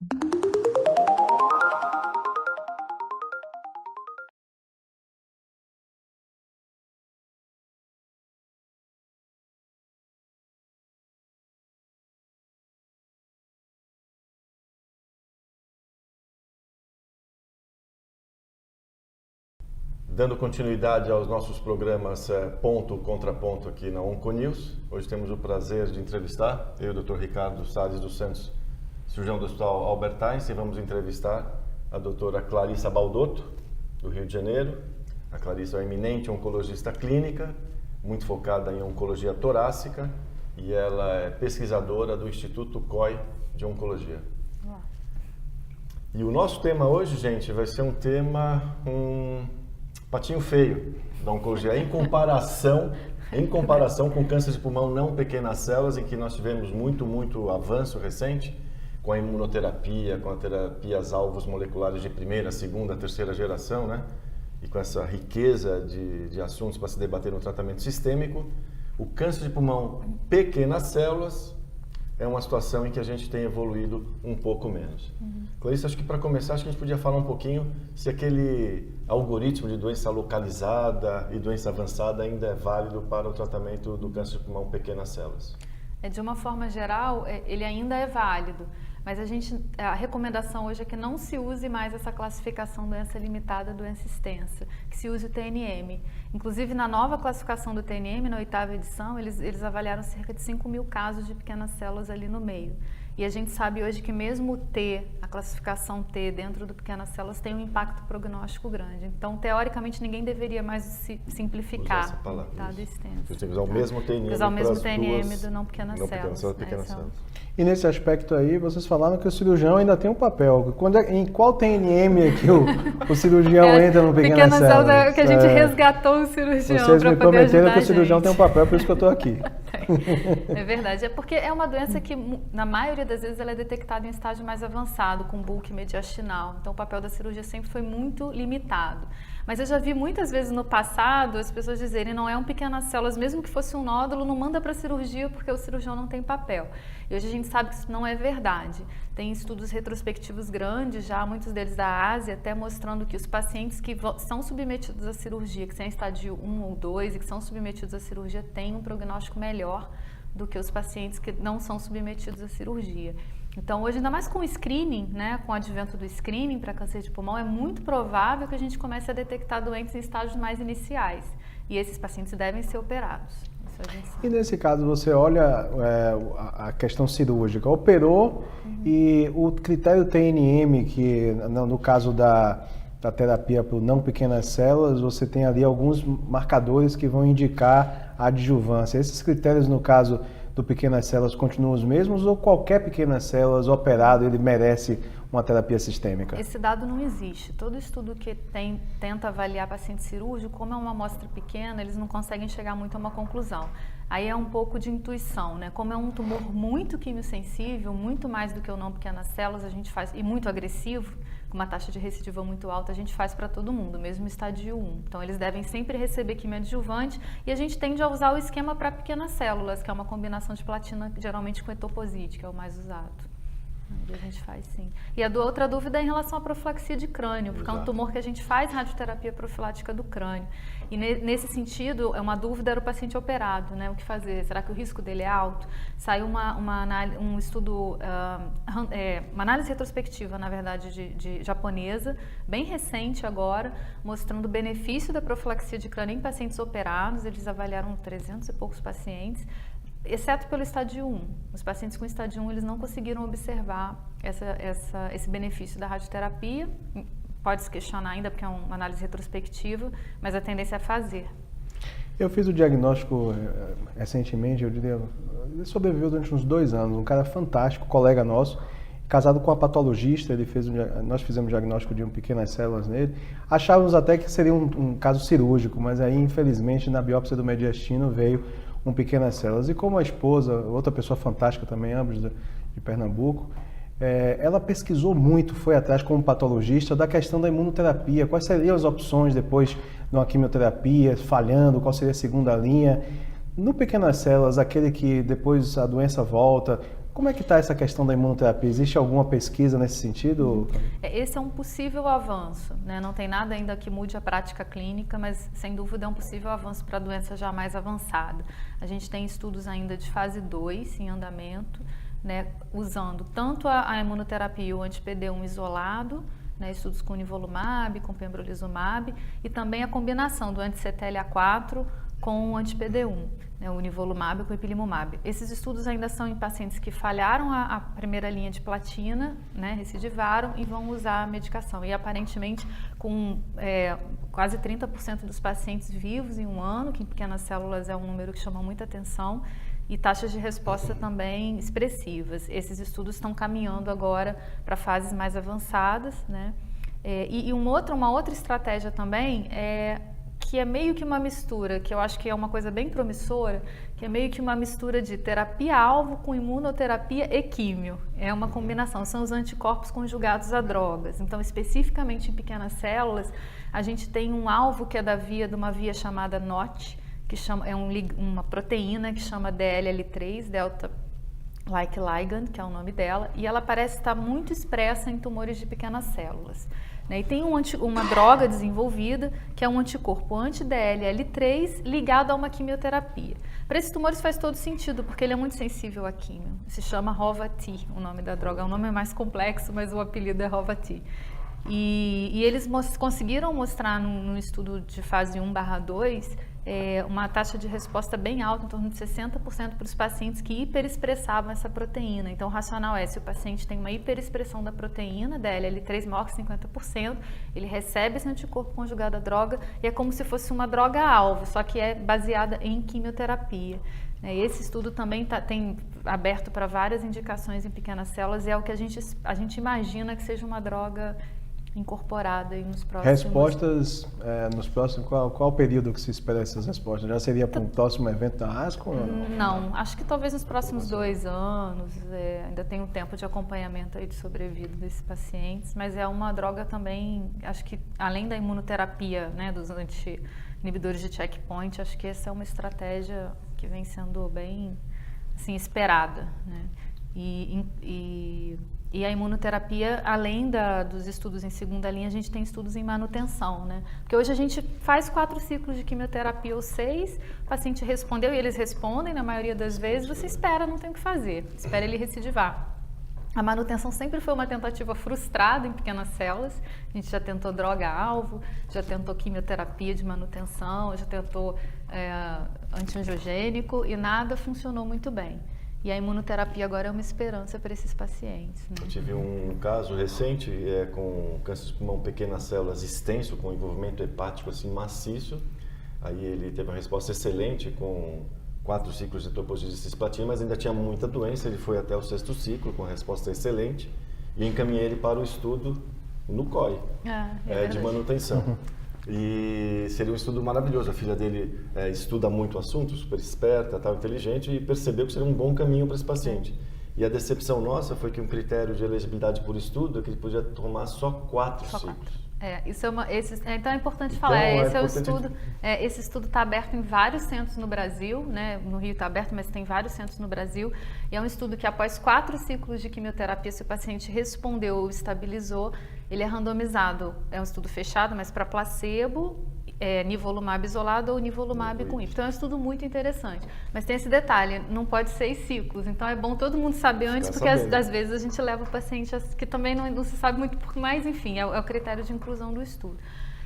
Dando continuidade aos nossos programas Ponto Contra Ponto aqui na Onconews, hoje temos o prazer de entrevistar eu, Dr. Ricardo Salles dos Santos, cirurgião do Hospital Albert Einstein, e vamos entrevistar a doutora Clarissa Baldotto, do Rio de Janeiro. A Clarissa é uma eminente oncologista clínica, muito focada em oncologia torácica, e ela é pesquisadora do Instituto COI de Oncologia. E o nosso tema hoje, gente, vai ser um tema patinho feio da oncologia, em comparação com câncer de pulmão não pequenas células, em que nós tivemos muito avanço recente com a imunoterapia, com as terapias alvos moleculares de primeira, segunda, terceira geração, né? E com essa riqueza de assuntos para se debater no tratamento sistêmico. O câncer de pulmão pequenas células é uma situação em que a gente tem evoluído um pouco menos. Clarissa, acho que para começar, acho que a gente podia falar um pouquinho se aquele algoritmo de doença localizada e doença avançada ainda é válido para o tratamento do câncer de pulmão pequenas células. De uma forma geral, ele ainda é válido, mas a recomendação hoje é que não se use mais essa classificação doença limitada, doença extensa, que se use o TNM. Inclusive, na nova classificação do TNM, na 8ª edição, eles avaliaram cerca de 5.000 casos de pequenas células ali no meio. E a gente sabe hoje que mesmo o T, a classificação T dentro do pequenas células tem um impacto prognóstico grande. Então, teoricamente, ninguém deveria mais simplificar limitado e extenso. Você tem que usar o mesmo TNM usar o mesmo TNM do não pequenas células. Pequenas células. E nesse aspecto aí, vocês falaram que o cirurgião ainda tem um papel. Em qual TNM é que o cirurgião entra no pequenas células? Pequenas células é que a gente resgatou o cirurgião. Vocês me prometeram que o cirurgião tem um papel, por isso que eu estou aqui. É verdade, é porque é uma doença que, na maioria das vezes, ela é detectada em estágio mais avançado, com bulk mediastinal. Então, o papel da cirurgia sempre foi muito limitado. Mas eu já vi muitas vezes no passado as pessoas dizerem não é um pequenas células, mesmo que fosse um nódulo, não manda para a cirurgia porque o cirurgião não tem papel. E hoje a gente sabe que isso não é verdade. Tem estudos retrospectivos grandes já, muitos deles da Ásia, até mostrando que os pacientes que são submetidos à cirurgia, que são em estágio 1 ou 2 e que são submetidos à cirurgia, têm um prognóstico melhor do que os pacientes que não são submetidos à cirurgia. Então, hoje, ainda mais com o screening, né, com o advento do screening para câncer de pulmão, é muito provável que a gente comece a detectar doentes em estágios mais iniciais. E esses pacientes devem ser operados. Isso a gente sabe. E nesse caso, você olha a questão cirúrgica, operou e o critério TNM, que no caso da terapia por não pequenas células, você tem ali alguns marcadores que vão indicar a adjuvância. Esses critérios, no caso do pequenas células, continuam os mesmos ou qualquer pequenas células operado, ele merece uma terapia sistêmica? Esse dado não existe. Todo estudo que tenta avaliar paciente cirúrgico, como é uma amostra pequena, eles não conseguem chegar muito a uma conclusão. Aí é um pouco de intuição, né? Como é um tumor muito quimiosensível, muito mais do que o não pequenas células, a gente faz, e muito agressivo, com uma taxa de recidiva muito alta, a gente faz para todo mundo, mesmo estágio 1. Então, eles devem sempre receber quimioadjuvante e a gente tende a usar o esquema para pequenas células, que é uma combinação de platina, geralmente com etoposide, que é o mais usado. A gente faz sim. E a outra dúvida é em relação à profilaxia de crânio, porque é um tumor que a gente faz radioterapia profilática do crânio. E nesse sentido, uma dúvida era o paciente operado, né? O que fazer? Será que o risco dele é alto? Saiu um estudo, uma análise retrospectiva, na verdade, de japonesa, bem recente agora, mostrando o benefício da profilaxia de crânio em pacientes operados. Eles avaliaram 300 e poucos pacientes, exceto pelo estágio 1. Os pacientes com estágio 1, eles não conseguiram observar esse benefício da radioterapia. Pode se questionar ainda, porque é uma análise retrospectiva, mas a tendência é fazer. Eu fiz o diagnóstico recentemente, eu diria, ele sobreviveu durante uns 2 anos, um cara fantástico, colega nosso, casado com uma patologista, nós fizemos o diagnóstico de pequenas células nele. Achávamos até que seria um caso cirúrgico, mas aí, infelizmente, na biópsia do mediastino veio pequenas células. E como a esposa, outra pessoa fantástica também, ambos de Pernambuco, ela pesquisou muito, foi atrás como patologista da questão da imunoterapia, quais seriam as opções depois de uma quimioterapia, falhando, qual seria a segunda linha. No pequenas células, aquele que depois a doença volta, Como é que está essa questão da imunoterapia? Existe alguma pesquisa nesse sentido? Esse é um possível avanço, né? Não tem nada ainda que mude a prática clínica, mas sem dúvida é um possível avanço para a doença já mais avançada. A gente tem estudos ainda de fase 2 em andamento, né? Usando tanto a imunoterapia e o anti-PD1 isolado, né? Estudos com nivolumab, com pembrolizumab, e também a combinação do anti-CTLA4 com o anti-PD1. O nivolumab com o ipilimumab. Esses estudos ainda são em pacientes que falharam a primeira linha de platina, né, recidivaram e vão usar a medicação. E aparentemente com quase 30% dos pacientes vivos em um ano, que em pequenas células é um número que chama muita atenção, e taxas de resposta também expressivas. Esses estudos estão caminhando agora para fases mais avançadas, né? Uma outra estratégia também que é meio que uma mistura, que eu acho que é uma coisa bem promissora, que é meio que uma mistura de terapia-alvo com imunoterapia e químio. É uma combinação, são os anticorpos conjugados a drogas. Então, especificamente em pequenas células, a gente tem um alvo que é de uma via chamada NOT, que uma proteína que chama DLL3, Delta Like Ligand, que é o nome dela, e ela parece estar muito expressa em tumores de pequenas células. E tem uma droga desenvolvida, que é um anticorpo anti-DLL3 ligado a uma quimioterapia. Para esses tumores faz todo sentido, porque ele é muito sensível à quimio. Se chama Rova-T, o nome da droga. O nome é mais complexo, mas o apelido é Rova-T. E eles conseguiram mostrar num estudo de fase 1/2 uma taxa de resposta bem alta, em torno de 60% para os pacientes que hiperexpressavam essa proteína. Então, o racional é, se o paciente tem uma hiperexpressão da proteína, da LL3 maior que 50%, ele recebe esse anticorpo conjugado à droga e é como se fosse uma droga-alvo, só que é baseada em quimioterapia. Esse estudo também tem aberto para várias indicações em pequenas células e é o que a gente imagina que seja uma droga incorporada aí nos próximos... Respostas nos próximos... Qual o período que se espera essas respostas? Já seria para um próximo evento da ASCO? Não, acho que talvez nos próximos 2 anos. Ainda tem um tempo de acompanhamento aí de sobrevida desses pacientes, mas é uma droga também, acho que além da imunoterapia, né, dos inibidores de checkpoint, acho que essa é uma estratégia que vem sendo bem assim, esperada, né? E a imunoterapia, além dos estudos em segunda linha, a gente tem estudos em manutenção, né? Porque hoje a gente faz 4 ciclos de quimioterapia ou 6, o paciente respondeu e eles respondem, na maioria das vezes, você espera, não tem o que fazer, espera ele recidivar. A manutenção sempre foi uma tentativa frustrada em pequenas células, a gente já tentou droga-alvo, já tentou quimioterapia de manutenção, já tentou antiangiogênico e nada funcionou muito bem. E a imunoterapia agora é uma esperança para esses pacientes, né? Eu tive um caso recente com câncer de pulmão, pequenas células extenso, com envolvimento hepático assim, maciço. Aí ele teve uma resposta excelente com 4 ciclos de toposia de cisplatina, mas ainda tinha muita doença. Ele foi até o 6º ciclo com resposta excelente e encaminhei ele para o estudo no COI, de manutenção. E seria um estudo maravilhoso. A filha dele estuda muito o assunto, super esperta, tal, inteligente, e percebeu que seria um bom caminho para esse paciente. E a decepção nossa foi que um critério de elegibilidade por estudo é que ele podia tomar só 4 ciclos. Então é importante falar, esse estudo está aberto em vários centros no Brasil, né? No Rio está aberto, mas tem vários centros no Brasil, e é um estudo que após 4 ciclos de quimioterapia, se o paciente respondeu ou estabilizou, ele é randomizado, é um estudo fechado, mas para placebo, nivolumab isolado ou nivolumab com IP. Então é um estudo muito interessante, mas tem esse detalhe, não pode 6 ciclos, então é bom todo mundo saber antes, porque às vezes a gente leva o paciente que também não se sabe muito, mas enfim, é o critério de inclusão do estudo.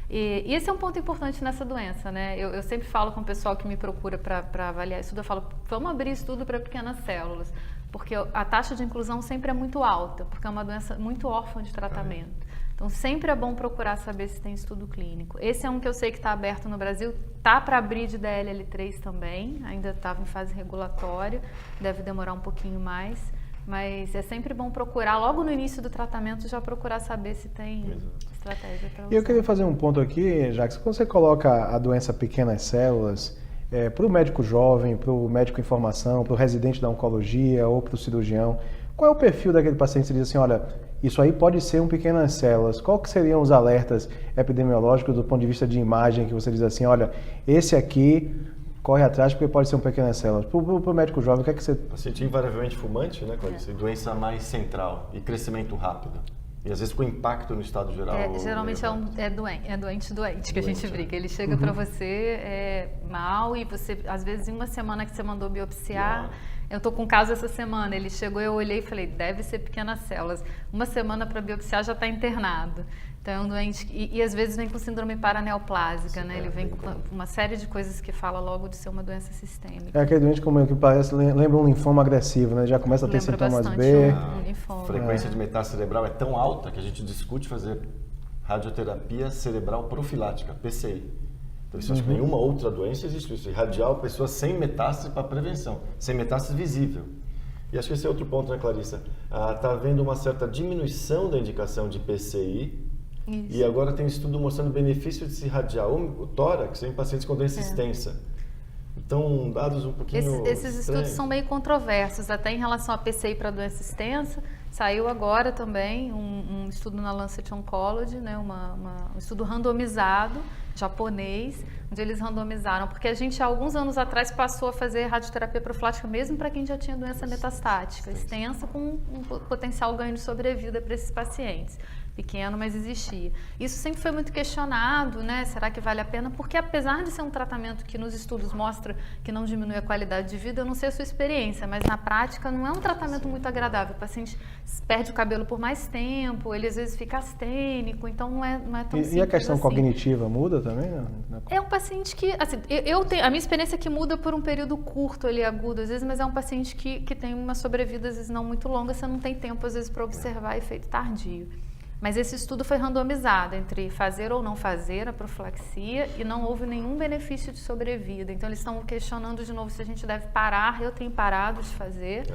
E esse é um ponto importante nessa doença, né? Eu sempre falo com o pessoal que me procura para avaliar estudo, eu falo, vamos abrir estudo para pequenas células, porque a taxa de inclusão sempre é muito alta, porque é uma doença muito órfã de tratamento. Então, sempre é bom procurar saber se tem estudo clínico. Esse é um que eu sei que está aberto no Brasil, está para abrir de DLL3 também, ainda estava em fase regulatória, deve demorar um pouquinho mais, mas é sempre bom procurar, logo no início do tratamento, já procurar saber se tem estratégia para usar. E eu queria fazer um ponto aqui, Jacques, quando você coloca a doença pequenas células, para o médico jovem, para o médico em formação, para o residente da oncologia ou para o cirurgião, qual é o perfil daquele paciente que diz assim, olha, isso aí pode ser um pequenas células. Qual que seriam os alertas epidemiológicos do ponto de vista de imagem que você diz assim, olha, esse aqui corre atrás porque pode ser um pequenas células. Para o médico jovem, o que é que você... Paciente invariavelmente fumante, né, Clarice? Doença mais central e crescimento rápido. E às vezes com impacto no estado geral. Geralmente é doente que a gente briga. Ele chega para você mal e você, às vezes, em uma semana que você mandou biopsiar, eu tô com um caso essa semana, ele chegou, eu olhei e falei, deve ser pequenas células. Uma semana para biopsiar já está internado. Então é um doente, e às vezes vem com síndrome paraneoplásica, né? Ele vem com uma série de coisas que fala logo de ser uma doença sistêmica. É aquele doente como que parece, lembra um linfoma agressivo, né? Já começa a ter sintomas B. A frequência de metástase cerebral é tão alta que a gente discute fazer radioterapia cerebral profilática, PCI. Então, isso acho que nenhuma outra doença existe isso. Irradiar pessoas sem metástase para prevenção, sem metástase visível. E acho que esse é outro ponto, né, Clarissa? Está havendo uma certa diminuição da indicação de PCI. Isso. E agora tem um estudo mostrando o benefício de se irradiar o tórax em pacientes com doença extensa. Então, dados um pouquinho esses estudos são meio controversos, até em relação à PCI para doença extensa. Saiu agora também um estudo na Lancet Oncology, né, um estudo randomizado, japonês, onde eles randomizaram, porque a gente, há alguns anos atrás, passou a fazer radioterapia profilática mesmo para quem já tinha doença metastática extensa, com um potencial ganho de sobrevida para esses pacientes. Pequeno, mas existia. Isso sempre foi muito questionado, né? Será que vale a pena? Porque apesar de ser um tratamento que nos estudos mostra que não diminui a qualidade de vida, eu não sei a sua experiência, mas na prática não é um tratamento muito agradável. O paciente perde o cabelo por mais tempo, ele às vezes fica astênico, então não é tão simples. E a questão assim. Cognitiva muda também? É um paciente que, assim, a minha experiência é que muda por um período curto, ele é agudo às vezes, mas é um paciente que tem uma sobrevida às vezes não muito longa, você não tem tempo às vezes para observar efeito tardio. Mas esse estudo foi randomizado entre fazer ou não fazer a profilaxia e não houve nenhum benefício de sobrevida. Então, eles estão questionando de novo se a gente deve parar. Eu tenho parado de fazer.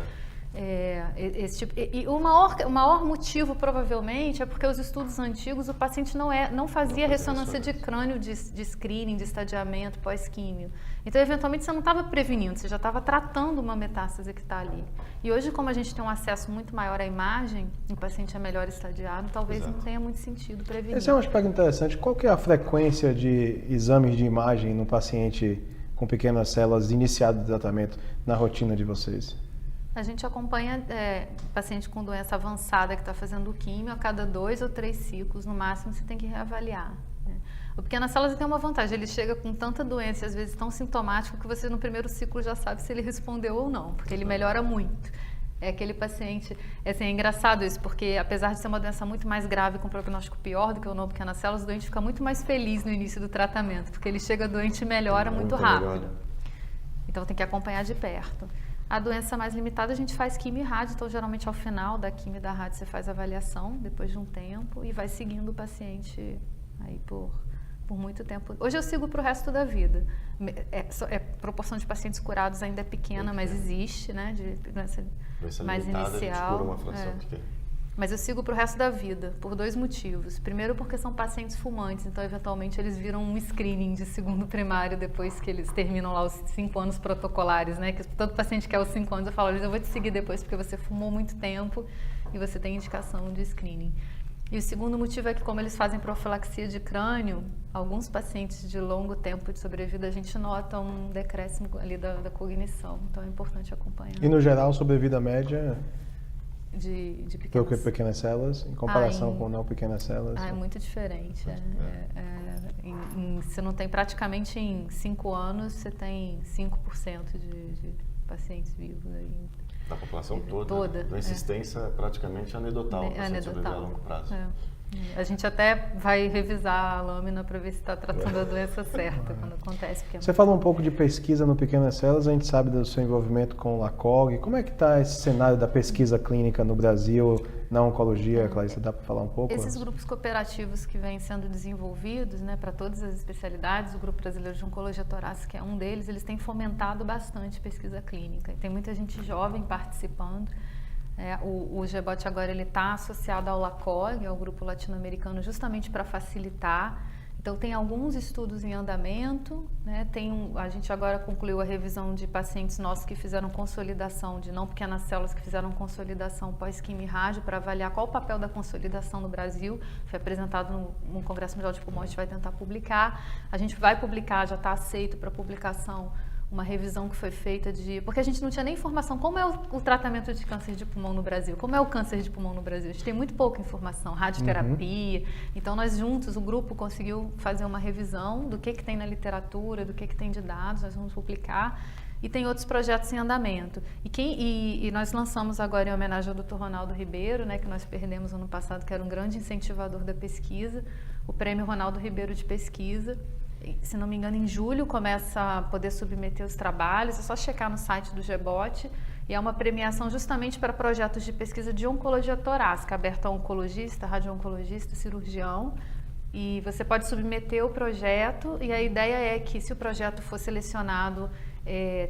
Esse tipo, e o maior motivo, provavelmente, é porque os estudos antigos, o paciente não fazia ressonância de crânio de screening, de estadiamento, pós-químio. Então, eventualmente, você não estava prevenindo, você já estava tratando uma metástase que está ali. E hoje, como a gente tem um acesso muito maior à imagem, o paciente é melhor estadiado, talvez não tenha muito sentido prevenir. Esse é um aspecto interessante. Qual que é a frequência de exames de imagem no paciente com pequenas células iniciado o tratamento na rotina de vocês? A gente acompanha paciente com doença avançada que está fazendo químio a cada 2 ou 3 ciclos, no máximo você tem que reavaliar. Né? O pequenas células tem uma vantagem, ele chega com tanta doença, às vezes tão sintomático, que você no primeiro ciclo já sabe se ele respondeu ou não, porque ele melhora muito. É aquele paciente, assim, é engraçado isso, porque apesar de ser uma doença muito mais grave, com prognóstico pior do que o não pequenas células, o doente fica muito mais feliz no início do tratamento, porque ele chega doente e melhora muito rápido. Então tem que acompanhar de perto. A doença mais limitada a gente faz quimio e rádio, então geralmente ao final da quimio e da rádio você faz a avaliação depois de um tempo e vai seguindo o paciente aí por muito tempo. Hoje eu sigo para o resto da vida. Proporção de pacientes curados ainda é pequena, mas existe, né? De doença mais limitada, inicial. A gente cura uma fração pequena. Mas eu sigo para o resto da vida, por 2 motivos. Primeiro, porque são pacientes fumantes, então, eventualmente, eles viram um screening de segundo primário depois que eles terminam lá os 5 anos protocolares, né? Que todo paciente quer os 5 anos, eu falo, eu vou te seguir depois porque você fumou muito tempo e você tem indicação de screening. E o segundo motivo é que, como eles fazem profilaxia de crânio, alguns pacientes de longo tempo de sobrevida, a gente nota um decréscimo ali da cognição, então é importante acompanhar. E, no geral, sobrevida média... De pequenas células, em comparação com não pequenas células? É muito diferente. Você não tem praticamente em 5 anos, você tem 5% de pacientes vivos aí. Da população toda. Doença extensa é praticamente anedotal, para sobreviver a longo prazo. A gente até vai revisar a lâmina para ver se está tratando a doença certa quando acontece. Você falou um pouco de pesquisa no pequenas células, a gente sabe do seu envolvimento com o LACOG. Como é que está esse cenário da pesquisa clínica no Brasil, na oncologia, Clarissa? Dá para falar um pouco? Esses grupos cooperativos que vêm sendo desenvolvidos, né, para todas as especialidades, o Grupo Brasileiro de Oncologia Torácica é um deles, eles têm fomentado bastante pesquisa clínica. Tem muita gente jovem participando. O GBOT agora está associado ao LACOG, ao Grupo Latino-Americano, justamente para facilitar. Então, tem alguns estudos em andamento, né? A gente agora concluiu a revisão de pacientes nossos que fizeram consolidação de não pequenas células, que fizeram consolidação pós-quimio e rádio, para avaliar qual o papel da consolidação no Brasil. Foi apresentado no Congresso Mundial de Pulmão, a gente vai tentar publicar. A gente vai publicar, já está aceito para publicação, uma revisão que foi feita porque a gente não tinha nem informação como é o tratamento de câncer de pulmão no Brasil, como é o câncer de pulmão no Brasil. A gente tem muito pouca informação, radioterapia. Então nós juntos, o grupo conseguiu fazer uma revisão do que tem na literatura, do que tem de dados, nós vamos publicar. E tem outros projetos em andamento. E nós lançamos agora, em homenagem ao Dr. Ronaldo Ribeiro, né, que nós perdemos ano passado, que era um grande incentivador da pesquisa, o Prêmio Ronaldo Ribeiro de Pesquisa. Se não me engano, em julho começa a poder submeter os trabalhos, é só checar no site do GEBOT, e é uma premiação justamente para projetos de pesquisa de oncologia torácica, aberto a oncologista, radio-oncologista, cirurgião, e você pode submeter o projeto, e a ideia é que, se o projeto for selecionado,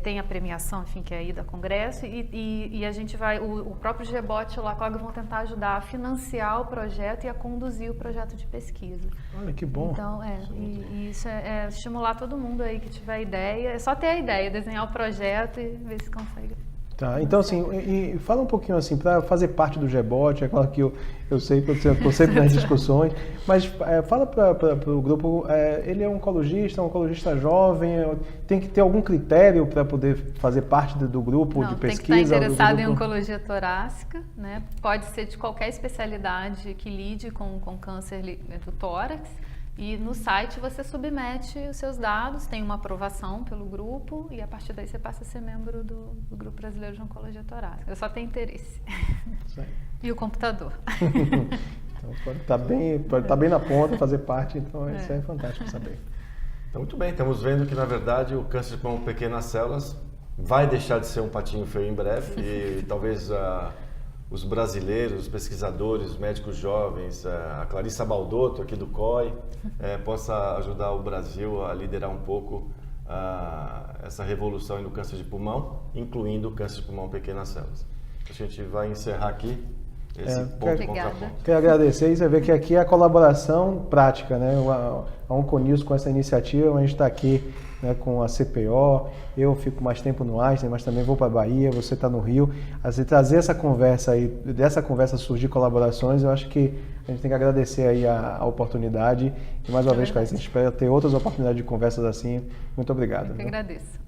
tem a premiação, enfim, que é ir da congresso, e a gente vai, o próprio GEBOT e o LACOG vão tentar ajudar a financiar o projeto e a conduzir o projeto de pesquisa. Olha, que bom. Então, isso é estimular todo mundo aí que tiver ideia, é só ter a ideia, desenhar o projeto e ver se consegue. Tá, então assim, e fala um pouquinho assim, para fazer parte do GEBOT, é claro que eu sei que eu estou sempre nas discussões, mas fala para o grupo, ele é um oncologista jovem, tem que ter algum critério para poder fazer parte do grupo de pesquisa? Tem que estar interessado em oncologia torácica, né? Pode ser de qualquer especialidade que lide com câncer do tórax. E no site você submete os seus dados, tem uma aprovação pelo grupo e a partir daí você passa a ser membro do Grupo Brasileiro de Oncologia Torácica. Eu só tenho interesse. E o computador. Então pode estar bem na ponta, fazer parte, então isso é fantástico saber. Então, muito bem, estamos vendo que na verdade o câncer de pulmão pequenas células vai deixar de ser um patinho feio em breve e talvez os brasileiros, os pesquisadores, os médicos jovens, a Clarissa Baldotto aqui do COI, possa ajudar o Brasil a liderar um pouco essa revolução no câncer de pulmão, incluindo o câncer de pulmão pequenas células. A gente vai encerrar aqui esse ponto contra ponto. Quero agradecer e você vê que aqui é a colaboração prática, né? A Onconews com essa iniciativa, a gente está aqui, né, com a CPO, eu fico mais tempo no Einstein, mas também vou para a Bahia, você está no Rio. Assim, trazer essa conversa aí, dessa conversa surgir colaborações, eu acho que a gente tem que agradecer aí a oportunidade. E mais uma vez, Clarissa, a gente espera ter outras oportunidades de conversas assim. Muito obrigado. Eu que agradeço.